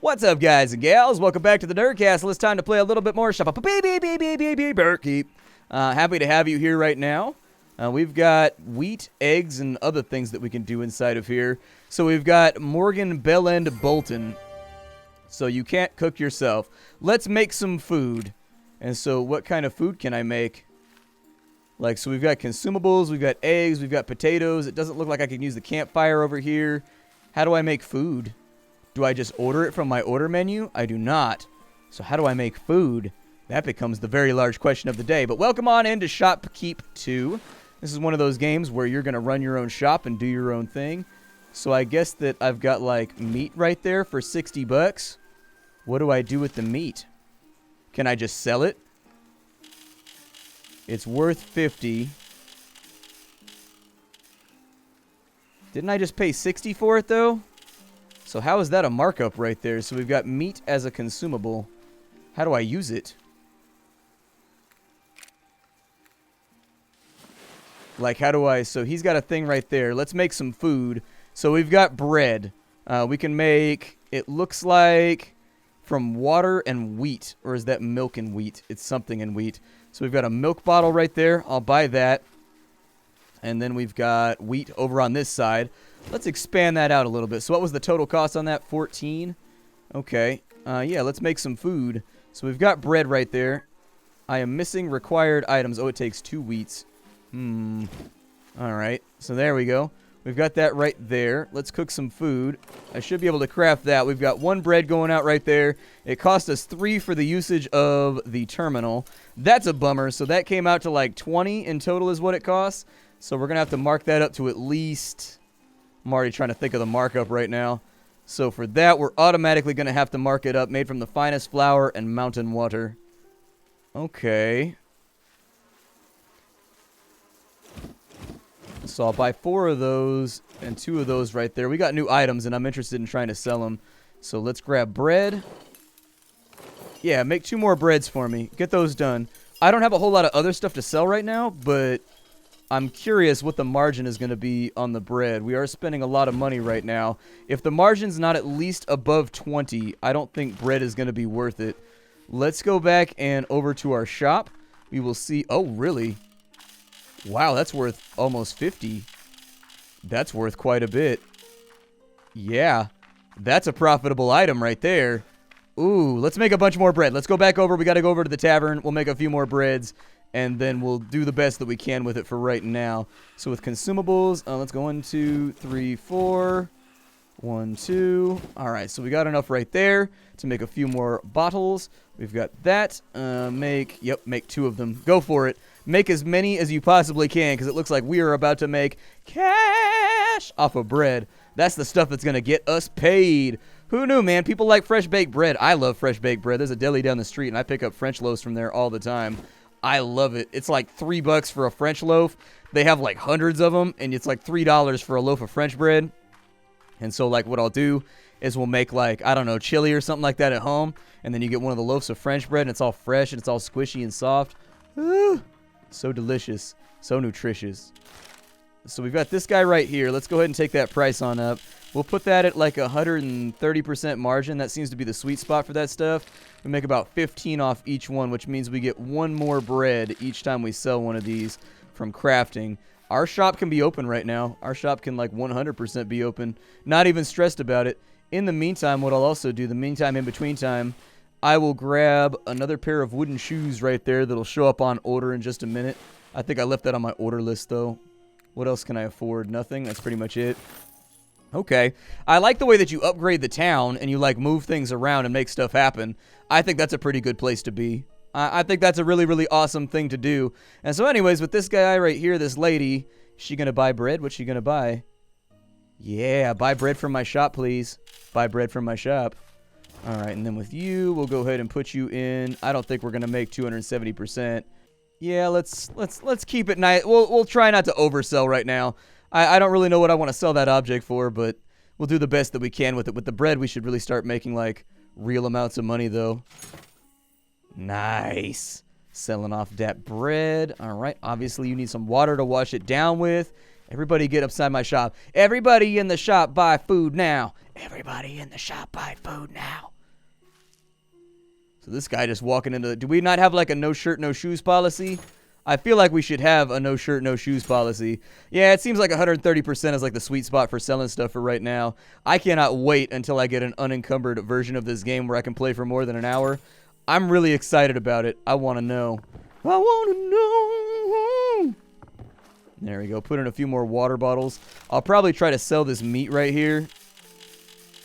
What's up, guys and gals? Welcome back to the Nerdcastle. It's time to play a little bit more Shoppe Keep. Happy to have you here right now. We've got wheat, eggs, and other things that we can do inside of here. So we've got Morgan Bellend Bolton. So you can't cook yourself. Let's make some food. And so what kind of food can I make? So we've got consumables, we've got eggs, we've got potatoes. It doesn't look like I can use the campfire over here. How do I make food? Do I just order it from my order menu? I do not. So how do I make food? That becomes the very large question of the day. But welcome on into Shoppe Keep 2. This is one of those games where you're going to run your own shop and do your own thing. So I guess that I've got meat right there for 60 bucks. What do I do with the meat? Can I just sell it? It's worth 50. Didn't I just pay 60 for it though? So how is that a markup right there? So we've got meat as a consumable. How do I use it? How do I... So he's got a thing right there. Let's make some food. So we've got bread. We can make... It looks like from water and wheat. Or is that milk and wheat? It's something in wheat. So we've got a milk bottle right there. I'll buy that. And then we've got wheat over on this side. Let's expand that out a little bit. So what was the total cost on that? 14? Okay. Yeah, let's make some food. So we've got bread right there. I am missing required items. Oh, it takes 2 wheats. Alright. So there we go. We've got that right there. Let's cook some food. I should be able to craft that. We've got 1 bread going out right there. It cost us 3 for the usage of the terminal. That's a bummer. So that came out to 20 in total is what it costs. So we're going to have to mark that up to at least... I'm already trying to think of the markup right now. So for that, we're automatically going to have to mark it up. Made from the finest flour and mountain water. Okay. So I'll buy 4 of those and 2 of those right there. We got new items, and I'm interested in trying to sell them. So let's grab bread. Yeah, make 2 more breads for me. Get those done. I don't have a whole lot of other stuff to sell right now, but... I'm curious what the margin is going to be on the bread. We are spending a lot of money right now. If the margin's not at least above 20, I don't think bread is going to be worth it. Let's go back and over to our shop. We will see. Oh, really? Wow, that's worth almost 50. That's worth quite a bit. Yeah, that's a profitable item right there. Ooh, let's make a bunch more bread. Let's go back over. We got to go over to the tavern. We'll make a few more breads. And then we'll do the best that we can with it for right now. So with consumables, let's go 1, 2, 3, 4. 1, 2. All right, so we got enough right there to make a few more bottles. We've got that. Make 2 of them. Go for it. Make as many as you possibly can because it looks like we are about to make cash off of bread. That's the stuff that's going to get us paid. Who knew, man? People like fresh baked bread. I love fresh baked bread. There's a deli down the street, and I pick up French loaves from there all the time. I love it. It's like $3 for a French loaf. They have hundreds of them, and it's like $3 for a loaf of French bread. And so what I'll do is we'll make I don't know, chili or something like that at home, and then you get one of the loaves of French bread, and it's all fresh, and it's all squishy and soft. Ooh, so delicious. So nutritious. So we've got this guy right here. Let's go ahead and take that price on up. We'll put that at 130% margin. That seems to be the sweet spot for that stuff. We make about 15 off each one, which means we get 1 more bread each time we sell one of these from crafting. Our shop can be open right now. Our shop can 100% be open. Not even stressed about it. In the meantime, what I'll also do, in between time, I will grab another pair of wooden shoes right there that'll show up on order in just a minute. I think I left that on my order list, though. What else can I afford? Nothing. That's pretty much it. Okay. I like the way that you upgrade the town and you move things around and make stuff happen. I think that's a pretty good place to be. I think that's a really, really awesome thing to do. And so anyways, with this guy right here, this lady, is she going to buy bread? What's she going to buy? Yeah, buy bread from my shop, please. Buy bread from my shop. All right, and then with you, we'll go ahead and put you in. I don't think we're going to make 270%. Yeah, let's keep it nice. We'll try not to oversell right now. I don't really know what I want to sell that object for, but we'll do the best that we can with it. With the bread, we should really start making real amounts of money though. Nice. Selling off that bread. All right. Obviously, you need some water to wash it down with. Everybody get upside my shop. Everybody in the shop buy food now. Everybody in the shop buy food now. So this guy just walking into... Do we not have like a no shirt, no shoes policy? I feel like we should have a no shirt, no shoes policy. Yeah, it seems like 130% is like the sweet spot for selling stuff for right now. I cannot wait until I get an unencumbered version of this game where I can play for more than an hour. I'm really excited about it. I want to know. I want to know. There we go. Put in a few more water bottles. I'll probably try to sell this meat right here.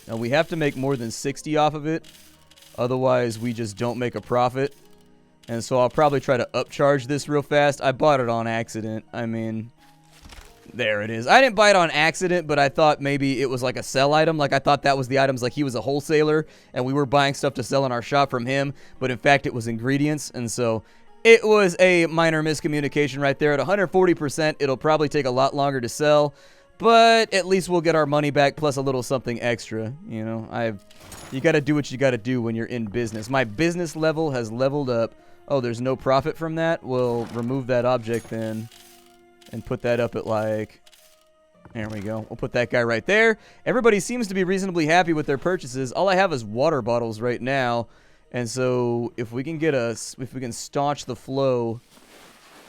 Now, we have to make more than 60 off of it. Otherwise, we just don't make a profit. And so I'll probably try to upcharge this real fast. I bought it on accident. I mean, there it is. I didn't buy it on accident, but I thought maybe it was like a sell item. Like, I thought that was the items, like he was a wholesaler, and we were buying stuff to sell in our shop from him. But in fact, it was ingredients. And so it was a minor miscommunication right there. At 140%, it'll probably take a lot longer to sell. But at least we'll get our money back plus a little something extra. You know, you got to do what you got to do when you're in business. My business level has leveled up. Oh, there's no profit from that? We'll remove that object then and put that up at like... There we go. We'll put that guy right there. Everybody seems to be reasonably happy with their purchases. All I have is water bottles right now. And so if we can staunch the flow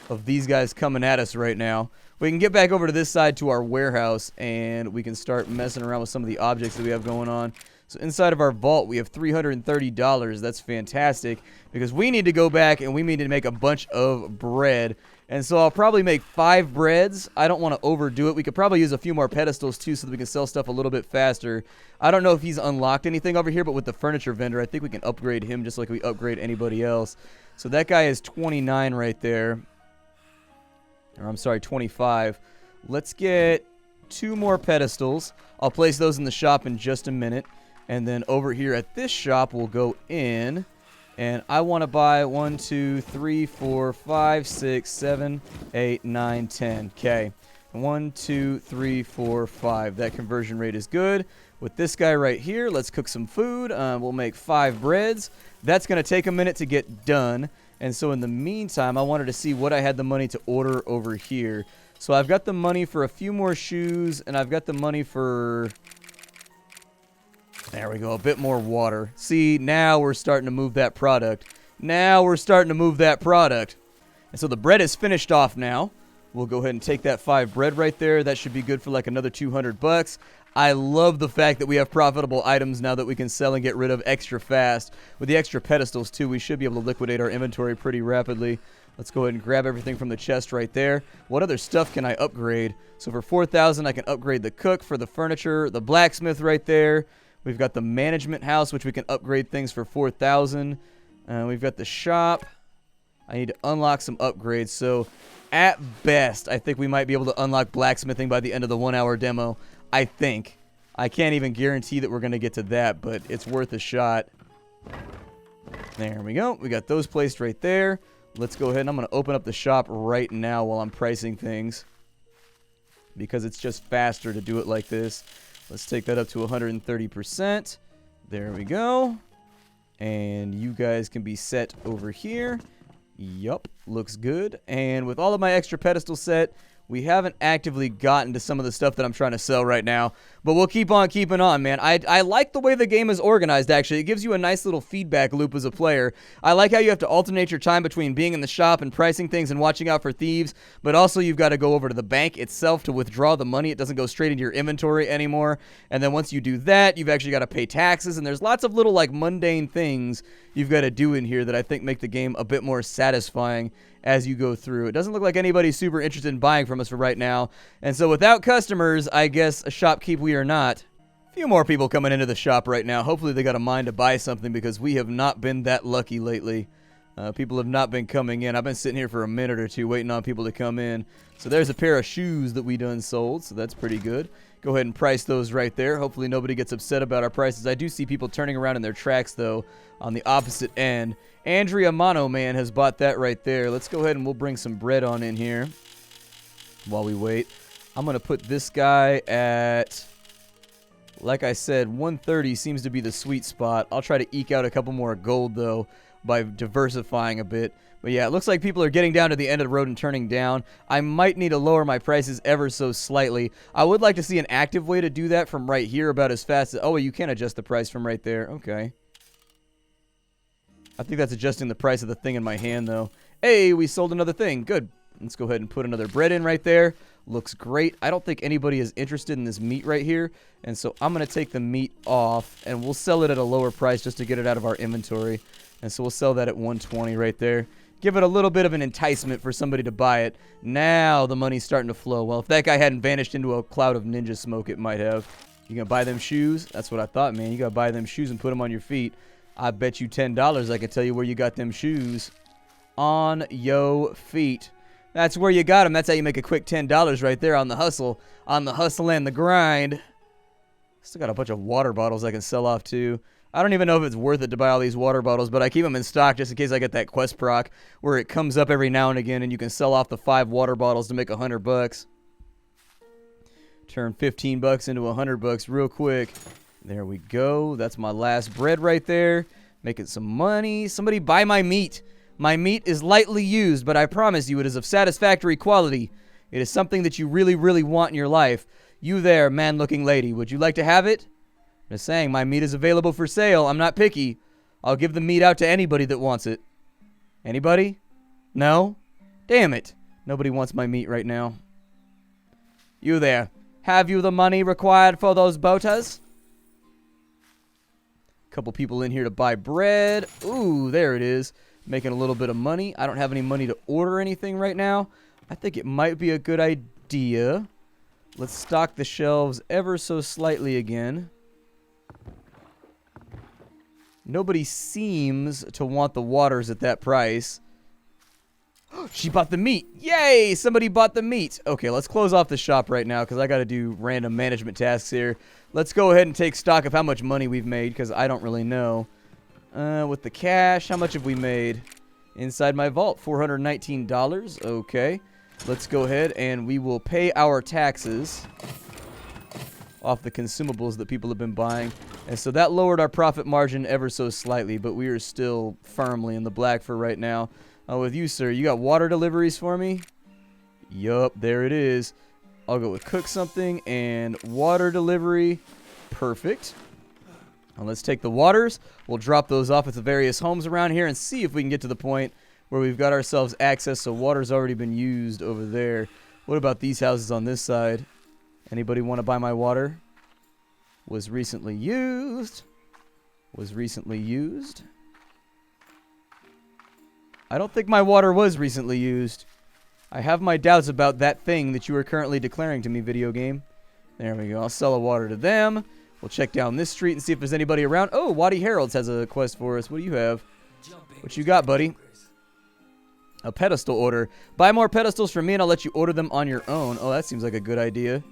of these guys coming at us right now, we can get back over to this side to our warehouse and we can start messing around with some of the objects that we have going on. So inside of our vault, we have $330. That's fantastic because we need to go back and we need to make a bunch of bread. And so I'll probably make 5 breads. I don't want to overdo it. We could probably use a few more pedestals too so that we can sell stuff a little bit faster. I don't know if he's unlocked anything over here, but with the furniture vendor, I think we can upgrade him just like we upgrade anybody else. So that guy is 29 right there. Or I'm sorry, 25. Let's get 2 more pedestals. I'll place those in the shop in just a minute. And then over here at this shop, we'll go in. And I want to buy 1, 2, 3, 4, 5, 6, 7, 8, 9, 10. Okay. 1, 2, 3, 4, 5. That conversion rate is good. With this guy right here, let's cook some food. We'll make 5 breads. That's going to take a minute to get done. And so in the meantime, I wanted to see what I had the money to order over here. So I've got the money for a few more shoes. And I've got the money for... There we go, a bit more water. See, now we're starting to move that product. Now we're starting to move that product. And so the bread is finished off now. We'll go ahead and take that 5 bread right there. That should be good for like another 200 bucks. I love the fact that we have profitable items now that we can sell and get rid of extra fast. With the extra pedestals too, we should be able to liquidate our inventory pretty rapidly. Let's go ahead and grab everything from the chest right there. What other stuff can I upgrade? So for 4,000, I can upgrade the cook for the furniture, the blacksmith right there. We've got the management house, which we can upgrade things for 4,000. We've got the shop. I need to unlock some upgrades. So, at best, I think we might be able to unlock blacksmithing by the end of the 1-hour demo. I think. I can't even guarantee that we're going to get to that, but it's worth a shot. There we go. We got those placed right there. Let's go ahead and I'm going to open up the shop right now while I'm pricing things. Because it's just faster to do it like this. Let's take that up to 130%. There we go. And you guys can be set over here. Yup, looks good. And with all of my extra pedestals set, we haven't actively gotten to some of the stuff that I'm trying to sell right now. But we'll keep on keeping on, man. I like the way the game is organized, actually. It gives you a nice little feedback loop as a player. I like how you have to alternate your time between being in the shop and pricing things and watching out for thieves. But also you've got to go over to the bank itself to withdraw the money. It doesn't go straight into your inventory anymore. And then once you do that, you've actually got to pay taxes. And there's lots of little like mundane things you've got to do in here that I think make the game a bit more satisfying as you go through. It doesn't look like anybody's super interested in buying from us for right now. And so without customers, I guess a Shoppe Keep we are not. A few more people coming into the shop right now. Hopefully they got a mind to buy something because we have not been that lucky lately. People have not been coming in. I've been sitting here for a minute or two waiting on people to come in. So there's a pair of shoes that we done sold, so that's pretty good. Go ahead and price those right there. Hopefully nobody gets upset about our prices. I do see people turning around in their tracks, though, on the opposite end. Andrea Mono Man has bought that right there. Let's go ahead and we'll bring some bread on in here while we wait. I'm going to put this guy at, like I said, 130 seems to be the sweet spot. I'll try to eke out a couple more gold, though, by diversifying a bit. But yeah, it looks like people are getting down to the end of the road and turning down. I might need to lower my prices ever so slightly. I would like to see an active way to do that from right here about as fast as... Oh, you can adjust the price from right there. Okay. I think that's adjusting the price of the thing in my hand, though. Hey, we sold another thing. Good. Let's go ahead and put another bread in right there. Looks great. I don't think anybody is interested in this meat right here. And so I'm going to take the meat off, and we'll sell it at a lower price just to get it out of our inventory. And so we'll sell that at 120 right there. Give it a little bit of an enticement for somebody to buy it. Now the money's starting to flow. Well, if that guy hadn't vanished into a cloud of ninja smoke, it might have. You gonna buy them shoes? That's what I thought, man. You gotta buy them shoes and put them on your feet. I bet you $10 I can tell you where you got them shoes. On your feet. That's where you got them. That's how you make a quick $10 right there on the hustle. On the hustle and the grind. Still got a bunch of water bottles I can sell off too. I don't even know if it's worth it to buy all these water bottles, but I keep them in stock just in case I get that quest proc where it comes up every now and again and you can sell off the 5 water bottles to make $100. Turn $15 into $100 real quick. There we go. That's my last bread right there. Making some money. Somebody buy my meat. My meat is lightly used, but I promise you it is of satisfactory quality. It is something that you really, really want in your life. You there, man-looking lady, would you like to have it? I'm just saying, my meat is available for sale. I'm not picky. I'll give the meat out to anybody that wants it. Anybody? No? Damn it. Nobody wants my meat right now. You there. Have you the money required for those botas? Couple people in here to buy bread. Ooh, there it is. Making a little bit of money. I don't have any money to order anything right now. I think it might be a good idea. Let's stock the shelves ever so slightly again. Nobody seems to want the waters at that price. She bought the meat. Yay! Somebody bought the meat. Okay, let's close off the shop right now because I got to do random management tasks here. Let's go ahead and take stock of how much money we've made because I don't really know. With the cash, how much have we made? Inside my vault, $419. Okay. Let's go ahead and we will pay our taxes off the consumables that people have been buying. And so that lowered our profit margin ever so slightly, but we are still firmly in the black for right now. With you, sir, you got water deliveries for me? Yup, there it is. I'll go with cook something and water delivery. Perfect. Now let's take the waters. We'll drop those off at the various homes around here and see if we can get to the point where we've got ourselves access. So water's already been used over there. What about these houses on this side? Anybody want to buy my water? Was recently used. Was recently used. I don't think my water was recently used. I have my doubts about that thing that you are currently declaring to me, video game. There we go. I'll sell a water to them. We'll check down this street and see if there's anybody around. Oh, Waddy Harold's has a quest for us. What do you have? What you got, buddy? A pedestal order. Buy more pedestals from me and I'll let you order them on your own. Oh, that seems like a good idea.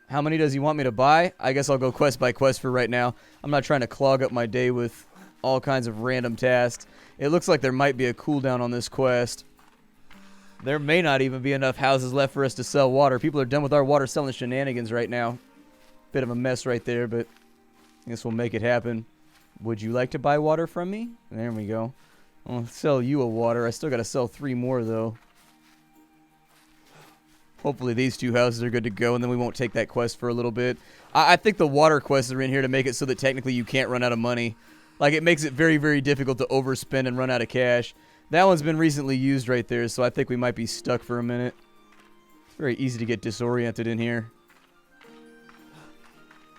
How many does he want me to buy? I guess I'll go quest by quest for right now. I'm not trying to clog up my day with all kinds of random tasks. It looks like there might be a cooldown on this quest. There may not even be enough houses left for us to sell water. People are done with our water selling shenanigans right now. Bit of a mess right there, but I guess we'll make it happen. Would you like to buy water from me? There we go. I'll sell you a water. I still got to sell 3 more, though. Hopefully these 2 houses are good to go, and then we won't take that quest for a little bit. I think the water quests are in here to make it so that technically you can't run out of money. Like, it makes it very, very difficult to overspend and run out of cash. That one's been recently used right there, so I think we might be stuck for a minute. It's very easy to get disoriented in here.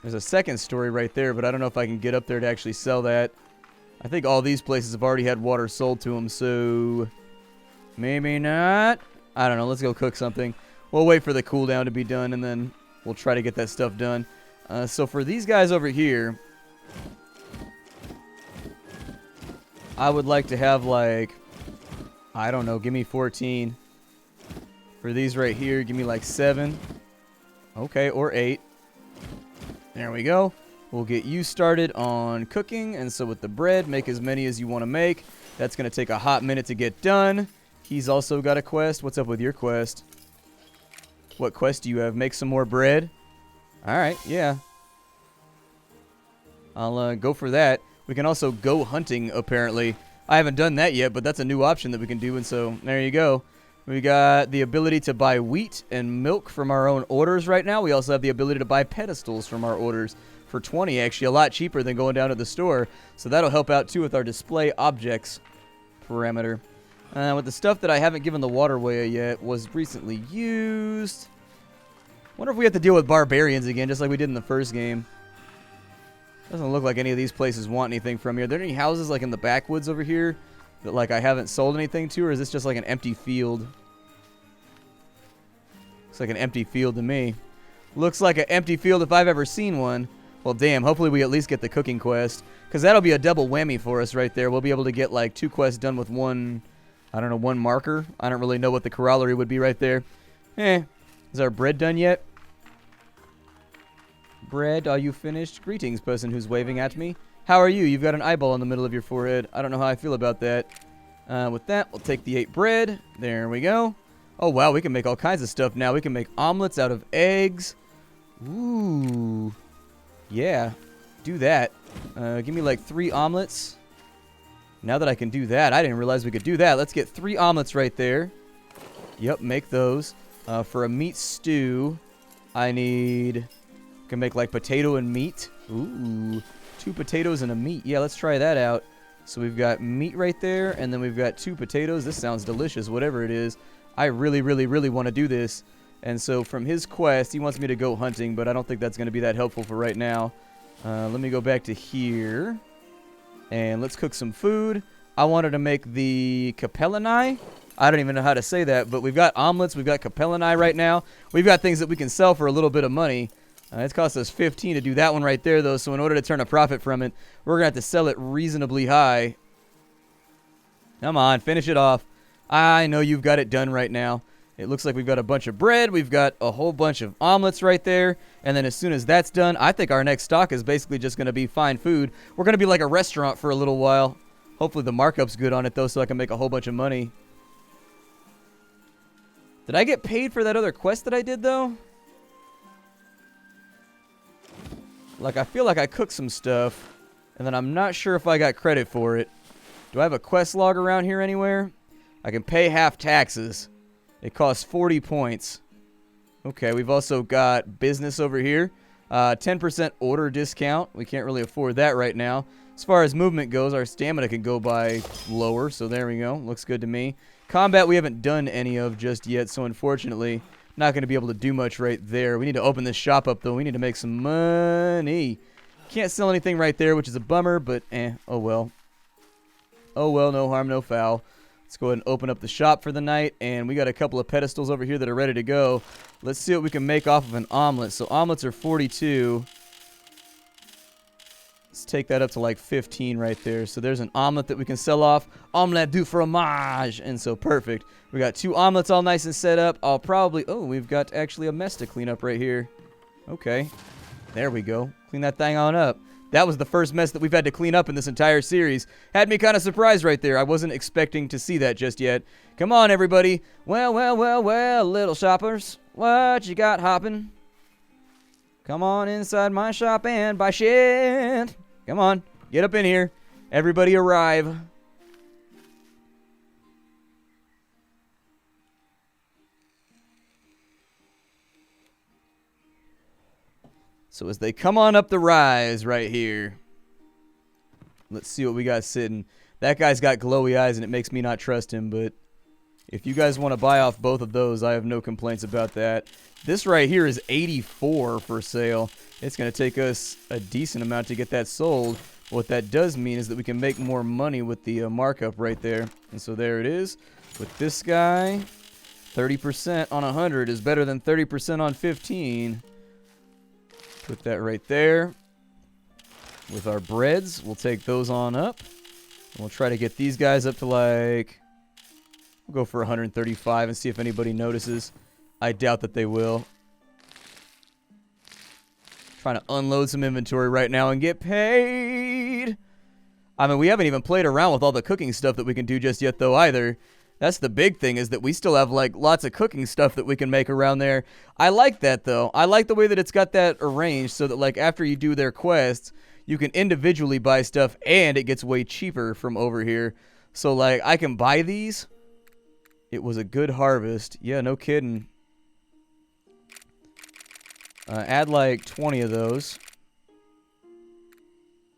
There's a second story right there, but I don't know if I can get up there to actually sell that. I think all these places have already had water sold to them, so maybe not. I don't know. Let's go cook something. We'll wait for the cooldown to be done, and then we'll try to get that stuff done. So for these guys over here, I would like to have, like, I don't know, give me 14. For these right here, give me like 7. Okay, or 8. There we go. We'll get you started on cooking, and so with the bread, make as many as you want to make. That's going to take a hot minute to get done. He's also got a quest. What's up with your quest? What quest do you have? Make some more bread? Alright, yeah. I'll go for that. We can also go hunting, apparently. I haven't done that yet, but that's a new option that we can do, and so there you go. We got the ability to buy wheat and milk from our own orders right now. We also have the ability to buy pedestals from our orders. for 20, actually, a lot cheaper than going down to the store. So that'll help out, too, with our display objects parameter. With the stuff that I haven't given the waterway yet was recently used. Wonder if we have to deal with barbarians again, just like we did in the first game. Doesn't look like any of these places want anything from here. Are there any houses, like, in the backwoods over here that, like, I haven't sold anything to, or is this just, like, an empty field? Looks like an empty field to me. Looks like an empty field if I've ever seen one. Well, damn, hopefully we at least get the cooking quest, because that'll be a double whammy for us right there. We'll be able to get, like, 2 quests done with one, I don't know, 1 marker. I don't really know what the corollary would be right there. Is our bread done yet? Bread, are you finished? Greetings, person who's waving at me. How are you? You've got an eyeball in the middle of your forehead. I don't know how I feel about that. With that, we'll take the 8 bread. There we go. Oh, wow, we can make all kinds of stuff now. We can make omelets out of eggs. Ooh. Yeah, do that. Give me like 3 omelets. Now that I can do that, I didn't realize we could do that. Let's get 3 omelets right there. Yep, make those. For a meat stew, I need... Can make like potato and meat. Ooh, 2 potatoes and a meat. Yeah, let's try that out. So we've got meat right there, and then we've got 2 potatoes. This sounds delicious, whatever it is. I really, really, really want to do this. And so from his quest, he wants me to go hunting, but I don't think that's going to be that helpful for right now. Let me go back to here, and let's cook some food. I wanted to make the capellini. I don't even know how to say that, but we've got omelets. We've got capellini right now. We've got things that we can sell for a little bit of money. It's cost us 15 to do that one right there, though, so in order to turn a profit from it, we're going to have to sell it reasonably high. Come on, finish it off. I know you've got it done right now. It looks like we've got a bunch of bread. We've got a whole bunch of omelets right there. And then as soon as that's done, I think our next stock is basically just going to be fine food. We're going to be like a restaurant for a little while. Hopefully the markup's good on it, though, so I can make a whole bunch of money. Did I get paid for that other quest that I did, though? Like, I feel like I cooked some stuff, and then I'm not sure if I got credit for it. Do I have a quest log around here anywhere? I can pay half taxes. It costs 40 points. Okay, we've also got business over here. 10% order discount. We can't really afford that right now. As far as movement goes, our stamina can go by lower, so there we go. Looks good to me. Combat we haven't done any of just yet, so unfortunately, not going to be able to do much right there. We need to open this shop up, though. We need to make some money. Can't sell anything right there, which is a bummer, but oh well. Oh well, no harm, no foul. Let's go ahead and open up the shop for the night, and we got a couple of pedestals over here that are ready to go. Let's see what we can make off of an omelet. So omelets are 42. Let's take that up to like 15 right there. So there's an omelet that we can sell off. Omelette du fromage. And so perfect. We got 2 omelets all nice and set up. I'll probably... Oh, we've got actually a mess to clean up right here. Okay. There we go. Clean that thing on up. That was the first mess that we've had to clean up in this entire series. Had me kind of surprised right there. I wasn't expecting to see that just yet. Come on, everybody. Well, well, well, well, little shoppers. What you got hopping? Come on inside my shop and buy shit. Come on. Get up in here. Everybody arrive. So as they come on up the rise right here, let's see what we got sitting. That guy's got glowy eyes, and it makes me not trust him, but if you guys want to buy off both of those, I have no complaints about that. This right here is 84 for sale. It's going to take us a decent amount to get that sold. What that does mean is that we can make more money with the markup right there. And so there it is. With this guy, 30% on 100 is better than 30% on 15. Put that right there. With our breads, we'll take those on up. And we'll try to get these guys up to like... We'll go for 135 and see if anybody notices. I doubt that they will. Trying to unload some inventory right now and get paid. I mean, we haven't even played around with all the cooking stuff that we can do just yet, though, either. That's the big thing, is that we still have, like, lots of cooking stuff that we can make around there. I like that, though. I like the way that it's got that arranged so that, like, after you do their quests, you can individually buy stuff, and it gets way cheaper from over here. So, like, I can buy these. It was a good harvest. Yeah, no kidding. Add, like, 20 of those.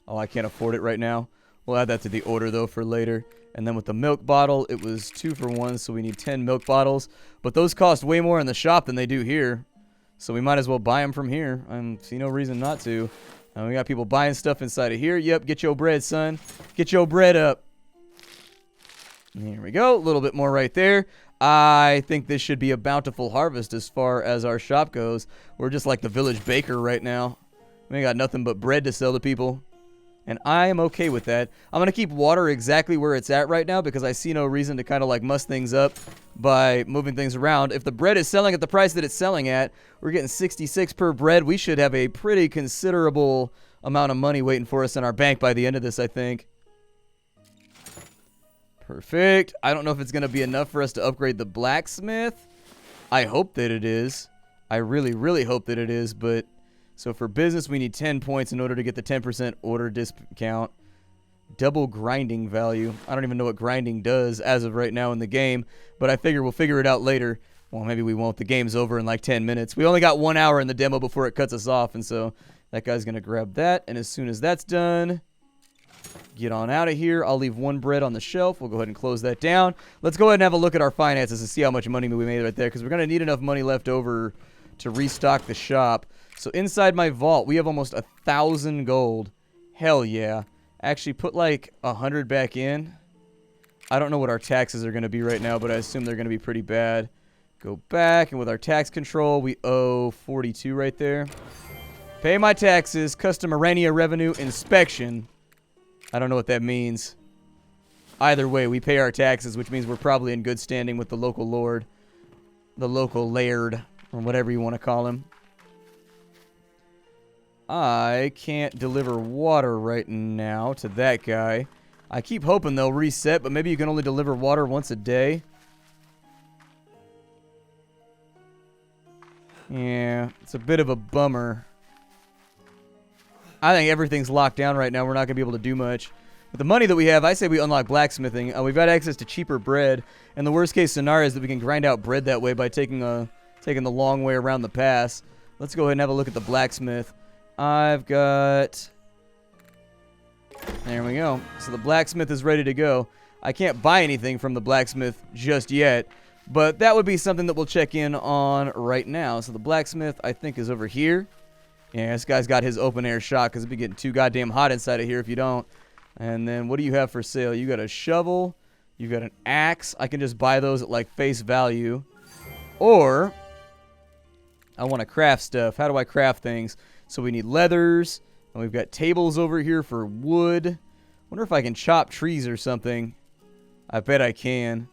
Oh, I can't afford it right now. We'll add that to the order, though, for later. And then with the milk bottle, it was 2 for 1, so we need 10 milk bottles. But those cost way more in the shop than they do here. So we might as well buy them from here. I see no reason not to. We got people buying stuff inside of here. Yep, get your bread, son. Get your bread up. Here we go. A little bit more right there. I think this should be a bountiful harvest as far as our shop goes. We're just like the village baker right now. We ain't got nothing but bread to sell to people. And I am okay with that. I'm going to keep water exactly where it's at right now because I see no reason to kind of like muss things up by moving things around. If the bread is selling at the price that it's selling at, we're getting 66 per bread. We should have a pretty considerable amount of money waiting for us in our bank by the end of this, I think. Perfect. I don't know if it's going to be enough for us to upgrade the blacksmith. I hope that it is. I really, really hope that it is, but... So for business, we need 10 points in order to get the 10% order discount. Double grinding value. I don't even know what grinding does as of right now in the game, but I figure we'll figure it out later. Well, maybe we won't. The game's over in like 10 minutes. We only got 1 hour in the demo before it cuts us off, and so that guy's going to grab that. And as soon as that's done, get on out of here. I'll leave 1 bread on the shelf. We'll go ahead and close that down. Let's go ahead and have a look at our finances to see how much money we made right there, because we're going to need enough money left over to restock the shop. So inside my vault, we have almost 1,000 gold. Hell yeah. Actually, put like 100 back in. I don't know what our taxes are going to be right now, but I assume they're going to be pretty bad. Go back, and with our tax control, we owe 42 right there. Pay my taxes, Customarania Revenue Inspection. I don't know what that means. Either way, we pay our taxes, which means we're probably in good standing with the local lord. The local laird, or whatever you want to call him. I can't deliver water right now to that guy. I keep hoping they'll reset, but maybe you can only deliver water once a day. Yeah, it's a bit of a bummer. I think everything's locked down right now. We're not going to be able to do much. With the money that we have, I say we unlock blacksmithing. We've got access to cheaper bread. And the worst case scenario is that we can grind out bread that way by taking the long way around the pass. Let's go ahead and have a look at the blacksmith. I've got... There we go. So the blacksmith is ready to go. I can't buy anything from the blacksmith just yet, but that would be something that we'll check in on right now. So the blacksmith, I think, is over here. Yeah, this guy's got his open air shop because it'd be getting too goddamn hot inside of here if you don't. And then what do you have for sale? You got a shovel. You got an axe. I can just buy those at like face value. Or I want to craft stuff. How do I craft things? So we need leathers, and we've got tables over here for wood. Wonder if I can chop trees or something. I bet I can.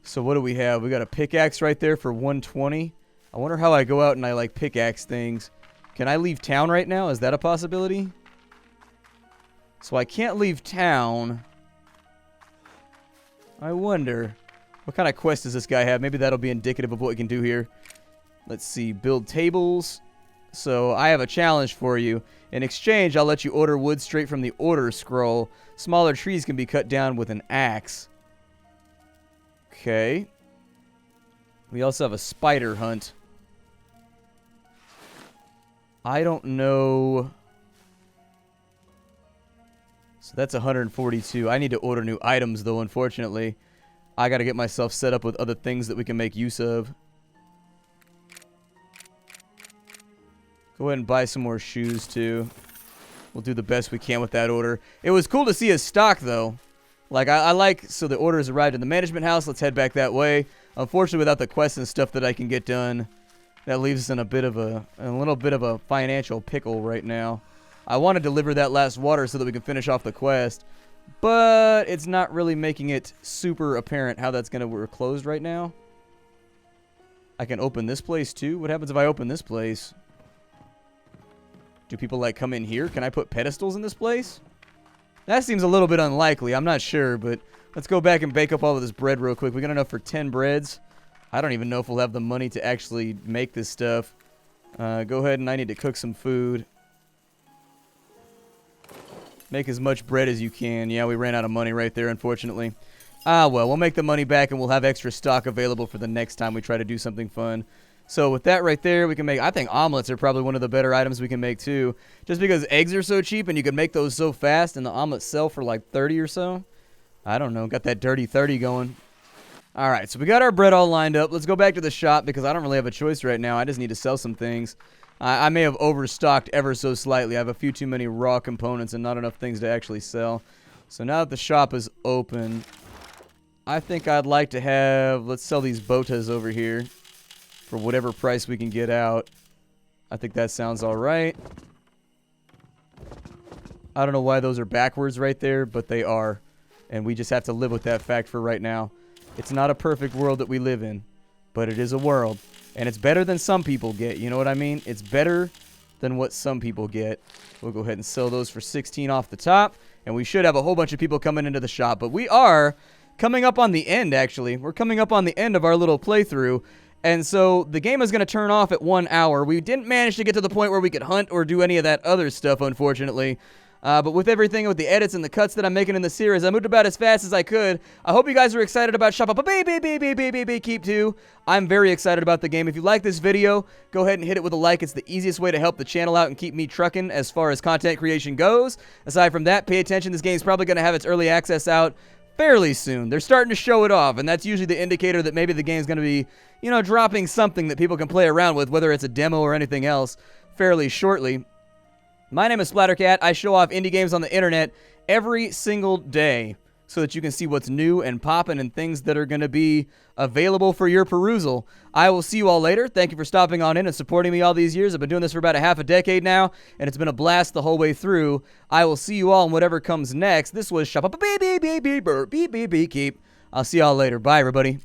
So what do we have? We got a pickaxe right there for 120. I wonder how I go out and I like pickaxe things. Can I leave town right now? Is that a possibility? So I can't leave town. I wonder. What kind of quest does this guy have? Maybe that'll be indicative of what we can do here. Let's see. Build tables. So I have a challenge for you. In exchange, I'll let you order wood straight from the order scroll. Smaller trees can be cut down with an axe. Okay. We also have a spider hunt. I don't know. So that's 142. I need to order new items, though, unfortunately. I got to get myself set up with other things that we can make use of. Go ahead and buy some more shoes, too. We'll do the best we can with that order. It was cool to see his stock, though. Like, I like... So the order has arrived in the management house. Let's head back that way. Unfortunately, without the quests and stuff that I can get done, that leaves us in a little bit of a financial pickle right now. I want to deliver that last water so that we can finish off the quest. But it's not really making it super apparent how that's going to... We're closed right now. I can open this place, too. What happens if I open this place? Do people, like, come in here? Can I put pedestals in this place? That seems a little bit unlikely. I'm not sure, but let's go back and bake up all of this bread real quick. We got enough for 10 breads. I don't even know if we'll have the money to actually make this stuff. Go ahead, and I need to cook some food. Make as much bread as you can. Yeah, we ran out of money right there, unfortunately. Ah, well, we'll make the money back, and we'll have extra stock available for the next time we try to do something fun. So with that right there, we can make, I think omelets are probably one of the better items we can make too. Just because eggs are so cheap and you can make those so fast and the omelets sell for like 30 or so. I don't know, got that dirty 30 going. All right, so we got our bread all lined up. Let's go back to the shop because I don't really have a choice right now. I just need to sell some things. I may have overstocked ever so slightly. I have a few too many raw components and not enough things to actually sell. So now that the shop is open, I think I'd like to have, let's sell these botas over here for whatever price we can get out. I think that sounds all right. I don't know why those are backwards right there, but they are. And we just have to live with that fact for right now. It's not a perfect world that we live in, but it is a world. And it's better than some people get, you know what I mean? It's better than what some people get. We'll go ahead and sell those for 16 off the top. And we should have a whole bunch of people coming into the shop. But we are coming up on the end, actually. We're coming up on the end of our little playthrough. And so the game is going to turn off at 1 hour. We didn't manage to get to the point where we could hunt or do any of that other stuff, unfortunately. But with everything, with the edits and the cuts that I'm making in the series, I moved about as fast as I could. I hope you guys are excited about Shoppe Keep 2. I'm very excited about the game. If you like this video, go ahead and hit it with a like. It's the easiest way to help the channel out and keep me trucking as far as content creation goes. Aside from that, pay attention. This game's probably going to have its early access out fairly soon. They're starting to show it off, and that's usually the indicator that maybe the game's going to be, you know, dropping something that people can play around with, whether it's a demo or anything else, fairly shortly. My name is Splattercat. I show off indie games on the internet every single day so that you can see what's new and popping and things that are going to be available for your perusal. I will see you all later. Thank you for stopping on in and supporting me all these years. I've been doing this for about a half a decade now, and it's been a blast the whole way through. I will see you all in whatever comes next. This was Shoppe Keep. I'll see y'all later. Bye, everybody.